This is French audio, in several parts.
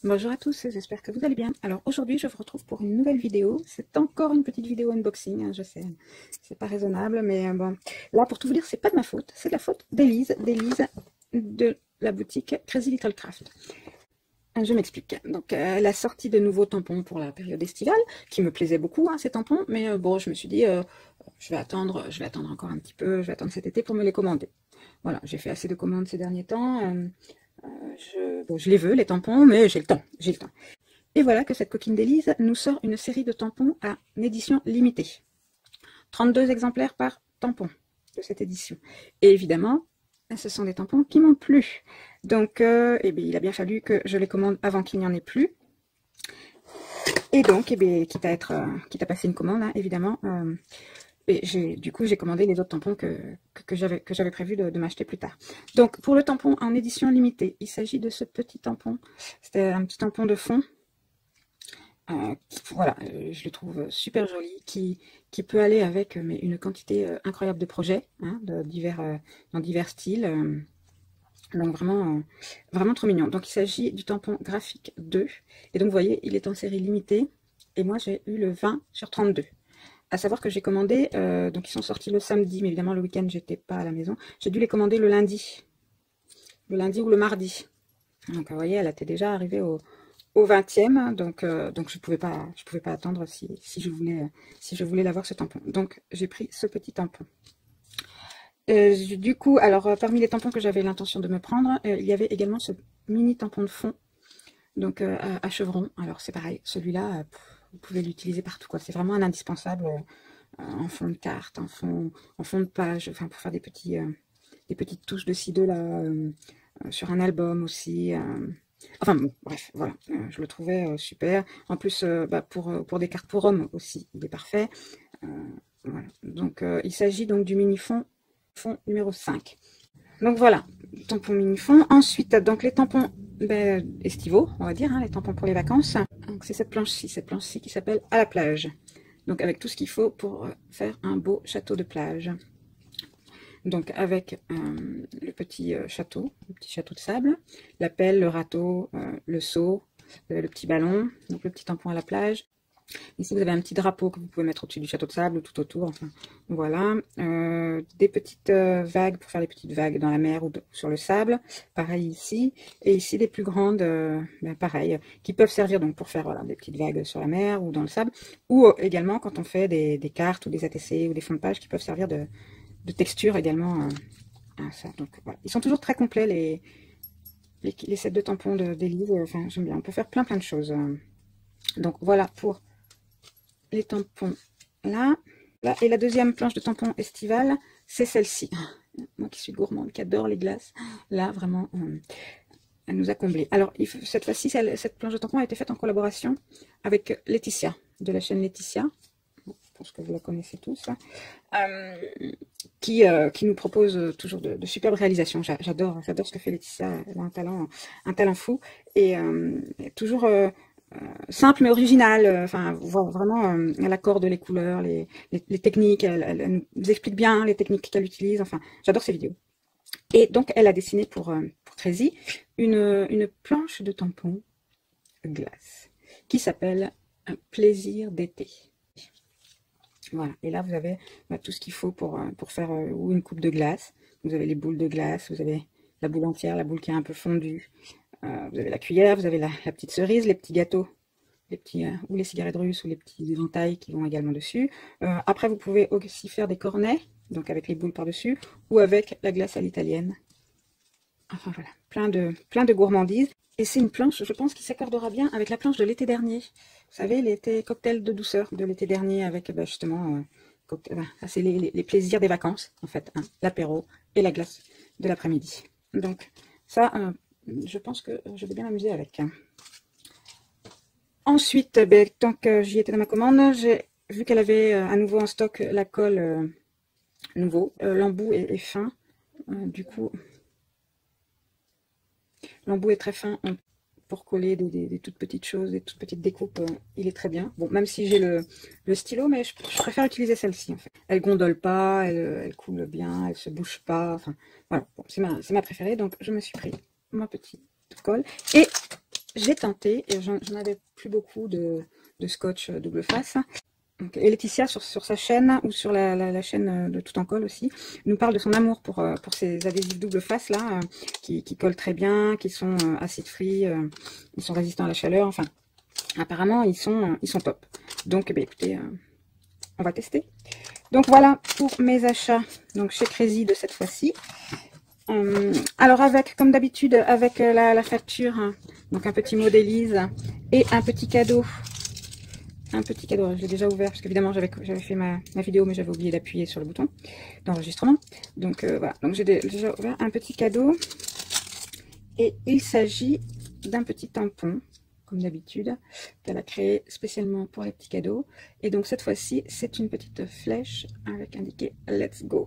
Bonjour à tous, j'espère que vous allez bien. Alors aujourd'hui je vous retrouve pour une nouvelle vidéo. C'est encore une petite vidéo unboxing, hein, je sais, c'est pas raisonnable, mais bon. Là pour tout vous dire, c'est pas de ma faute, c'est de la faute d'Élise de la boutique Crazy Little Craft. Je m'explique. Donc elle a sorti de nouveaux tampons pour la période estivale, qui me plaisaient beaucoup, hein, ces tampons, mais bon, je me suis dit, je vais attendre encore un petit peu, je vais attendre cet été pour me les commander. Voilà, j'ai fait assez de commandes ces derniers temps. Bon, je les veux, les tampons, mais j'ai le temps, j'ai le temps. Et voilà que cette coquine d'Élise nous sort une série de tampons à une édition limitée. 32 exemplaires par tampon de cette édition. Et évidemment, ce sont des tampons qui m'ont plu. Donc, eh bien, il a bien fallu que je les commande avant qu'il n'y en ait plus. Et donc, eh bien, quitte à passer une commande, hein, évidemment, et du coup, j'ai commandé les autres tampons que j'avais prévu de m'acheter plus tard. Donc, pour le tampon en édition limitée, il s'agit de ce petit tampon. C'était un petit tampon de fond. Voilà, je le trouve super joli, qui peut aller avec mais une quantité incroyable de projets, hein, dans divers styles. Donc vraiment, vraiment trop mignon. Donc il s'agit du tampon graphique 2. Et donc vous voyez, il est en série limitée. Et moi j'ai eu le 20/32. À savoir que j'ai commandé, donc ils sont sortis le samedi, mais évidemment le week-end j'étais pas à la maison. J'ai dû les commander le lundi ou le mardi. Donc vous voyez, elle était déjà arrivée au 20e, donc je pouvais pas attendre si je voulais l'avoir ce tampon. Donc j'ai pris ce petit tampon. Du coup, alors parmi les tampons que j'avais l'intention de me prendre, il y avait également ce mini tampon de fond, donc à chevron. Alors c'est pareil, celui-là, vous pouvez l'utiliser partout, quoi. C'est vraiment un indispensable en fond de carte, en fond de page, enfin pour faire des petites touches de ci, de là, sur un album aussi. Enfin bon, bref, voilà, je le trouvais super. En plus, pour des cartes pour hommes aussi, il est parfait. Voilà. Donc, il s'agit donc du mini fond numéro 5. Donc voilà, tampon mini fond. Ensuite, donc les tampons estivaux, on va dire, hein, les tampons pour les vacances. Donc c'est cette planche-ci qui s'appelle À la plage. Donc avec tout ce qu'il faut pour faire un beau château de plage. Donc avec le petit château de sable, la pelle, le râteau, le seau, le petit ballon, donc le petit tampon à la plage. Ici vous avez un petit drapeau que vous pouvez mettre au-dessus du château de sable ou tout autour, enfin voilà. Des petites vagues pour faire les petites vagues dans la mer ou sur le sable, pareil ici. Et ici des plus grandes, pareil, qui peuvent servir donc pour faire voilà, des petites vagues sur la mer ou dans le sable, ou également quand on fait des cartes ou des ATC ou des fonds de page qui peuvent servir de texture également à ça. Donc voilà, ils sont toujours très complets les sets de tampons d'Élise. Enfin j'aime bien, on peut faire plein de choses. Donc voilà pour les tampons là. Et la deuxième planche de tampons estivale, c'est celle-ci. Moi qui suis gourmande, qui adore les glaces, là vraiment elle nous a comblé. Alors cette fois-ci, cette planche de tampons a été faite en collaboration avec Laetitia, de la chaîne Laetitia. Je pense que vous la connaissez tous. Qui nous propose toujours de superbes réalisations. J'adore ce que fait Laetitia. Elle a un talent fou. Et toujours simple mais original. Enfin, vraiment, elle accorde les couleurs, les techniques. Elle nous explique bien les techniques qu'elle utilise. Enfin, j'adore ses vidéos. Et donc, elle a dessiné pour Crazy une planche de tampons glace qui s'appelle Un plaisir d'été. Voilà, et là vous avez tout ce qu'il faut pour faire ou une coupe de glace. Vous avez les boules de glace, vous avez la boule entière, la boule qui est un peu fondue. Vous avez la cuillère, vous avez la petite cerise, les petits gâteaux, ou les cigarettes russes ou les petits éventails qui vont également dessus. Après vous pouvez aussi faire des cornets, donc avec les boules par-dessus, ou avec la glace à l'italienne. Enfin voilà, plein de gourmandises. Et c'est une planche, je pense, qui s'accordera bien avec la planche de l'été dernier. Vous savez, l'été cocktail de douceur de l'été dernier avec justement, c'est les plaisirs des vacances, en fait, hein, l'apéro et la glace de l'après-midi. Donc ça, je pense que je vais bien m'amuser avec. Ensuite, tant que j'y étais dans ma commande, j'ai vu qu'elle avait à nouveau en stock la colle nouveau. L'embout est fin, du coup... L'embout est très fin pour coller des toutes petites choses, des toutes petites découpes. Il est très bien. Bon, même si j'ai le stylo, mais je préfère utiliser celle-ci en fait. Elle gondole pas, elle coule bien, elle se bouge pas. Enfin, voilà, bon, c'est ma préférée. Donc, je me suis pris ma petite colle. Et j'ai tenté, et j'en avais plus beaucoup de scotch double face. Donc, et Laetitia, sur sa chaîne, ou sur la chaîne de Tout en Colle aussi, nous parle de son amour pour ces adhésifs double face là, qui collent très bien, qui sont acid free, ils sont résistants à la chaleur, enfin, apparemment ils sont top. Donc, écoutez, on va tester. Donc voilà pour mes achats, donc chez Crazy de cette fois-ci. Alors avec, comme d'habitude, avec la facture, hein, donc un petit mot d'Élise et un petit cadeau. Un petit cadeau, je l'ai déjà ouvert parce qu'évidemment j'avais fait ma vidéo, mais j'avais oublié d'appuyer sur le bouton d'enregistrement. Donc voilà, donc j'ai déjà ouvert un petit cadeau et il s'agit d'un petit tampon, comme d'habitude, qu'elle a créé spécialement pour les petits cadeaux. Et donc cette fois-ci, c'est une petite flèche avec indiqué Let's Go.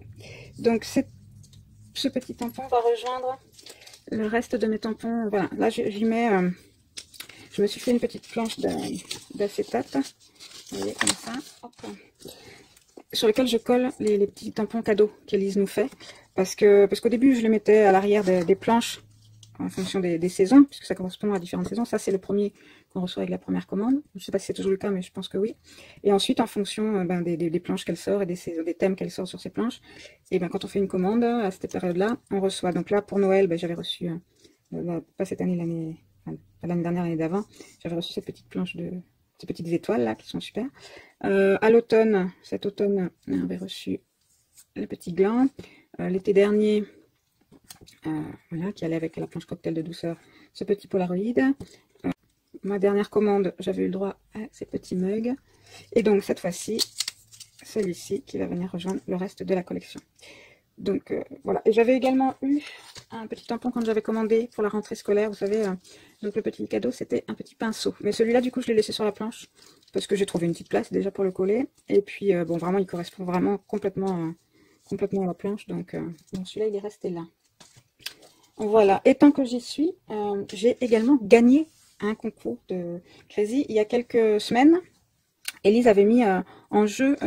Donc ce petit tampon va rejoindre le reste de mes tampons. Voilà, là j'y mets, je me suis fait une petite planche d'acétate, vous voyez, comme ça, hop, sur lequel je colle les petits tampons cadeaux qu'Élise nous fait, parce qu'au début je les mettais à l'arrière des planches en fonction des saisons, puisque ça correspond à différentes saisons. Ça c'est le premier qu'on reçoit avec la première commande, je ne sais pas si c'est toujours le cas, mais je pense que oui. Et ensuite en fonction des planches qu'elle sort et des thèmes qu'elle sort sur ces planches, et quand on fait une commande à cette période là, on reçoit. Donc là pour Noël, j'avais reçu, pas cette année, l'année dernière, l'année d'avant, j'avais reçu cette petite planche ces petites étoiles là qui sont super. À l'automne, cet automne, on avait reçu le petit gland. L'été dernier, voilà, qui allait avec la planche cocktail de douceur, ce petit Polaroid. Ma dernière commande, j'avais eu le droit à ces petits mugs. Et donc cette fois-ci, celui-ci qui va venir rejoindre le reste de la collection. Donc voilà, et j'avais également eu un petit tampon quand j'avais commandé pour la rentrée scolaire, vous savez, donc le petit cadeau c'était un petit pinceau, mais celui-là du coup je l'ai laissé sur la planche, parce que j'ai trouvé une petite place déjà pour le coller, et puis bon vraiment il correspond vraiment complètement à la planche, donc celui-là il est resté là. Voilà, et tant que j'y suis, j'ai également gagné un concours de Crazy il y a quelques semaines. Élise avait mis en jeu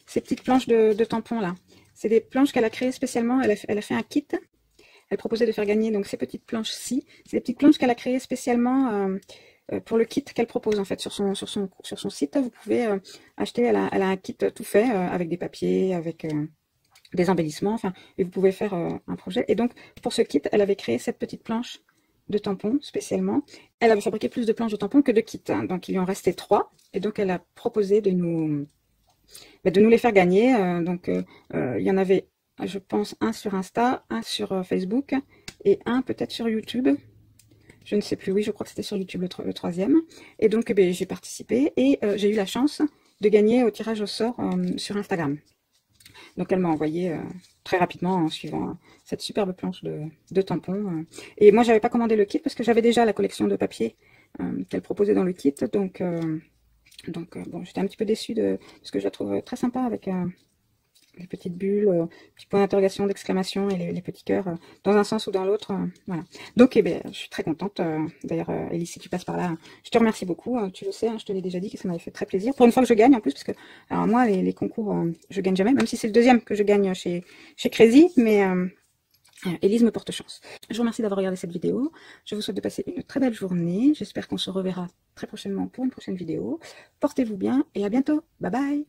ces petites planches de tampons là. C'est des planches qu'elle a créées spécialement, elle a fait un kit. Elle proposait de faire gagner donc ces petites planches-ci. C'est des petites planches qu'elle a créées spécialement pour le kit qu'elle propose en fait sur son site. Vous pouvez acheter, elle a un kit tout fait avec des papiers, avec des embellissements, enfin, et vous pouvez faire un projet. Et donc pour ce kit, elle avait créé cette petite planche de tampons spécialement. Elle avait fabriqué plus de planches de tampons que de kits, hein, donc il lui en restait 3. Et donc elle a proposé de nous les faire gagner. Il y en avait, je pense, un sur Insta, un sur Facebook et un peut-être sur YouTube. Je ne sais plus, oui, je crois que c'était sur YouTube le troisième. Et donc j'ai participé et j'ai eu la chance de gagner au tirage au sort sur Instagram. Donc elle m'a envoyé très rapidement en suivant cette superbe planche de tampons. Et moi, j'avais pas commandé le kit parce que j'avais déjà la collection de papier qu'elle proposait dans le kit. Donc bon, j'étais un petit peu déçue parce que je la trouve très sympa avec les petites bulles, petits points d'interrogation, d'exclamation et les petits cœurs dans un sens ou dans l'autre. Voilà. Donc, je suis très contente. D'ailleurs, Élise, si tu passes par là, je te remercie beaucoup. Tu le sais, hein, je te l'ai déjà dit que ça m'avait fait très plaisir. Pour une fois que je gagne en plus, parce que alors moi, les concours, je gagne jamais, même si c'est le deuxième que je gagne chez Crazy, mais Élise me porte chance. Je vous remercie d'avoir regardé cette vidéo. Je vous souhaite de passer une très belle journée. J'espère qu'on se reverra très prochainement pour une prochaine vidéo. Portez-vous bien et à bientôt. Bye bye.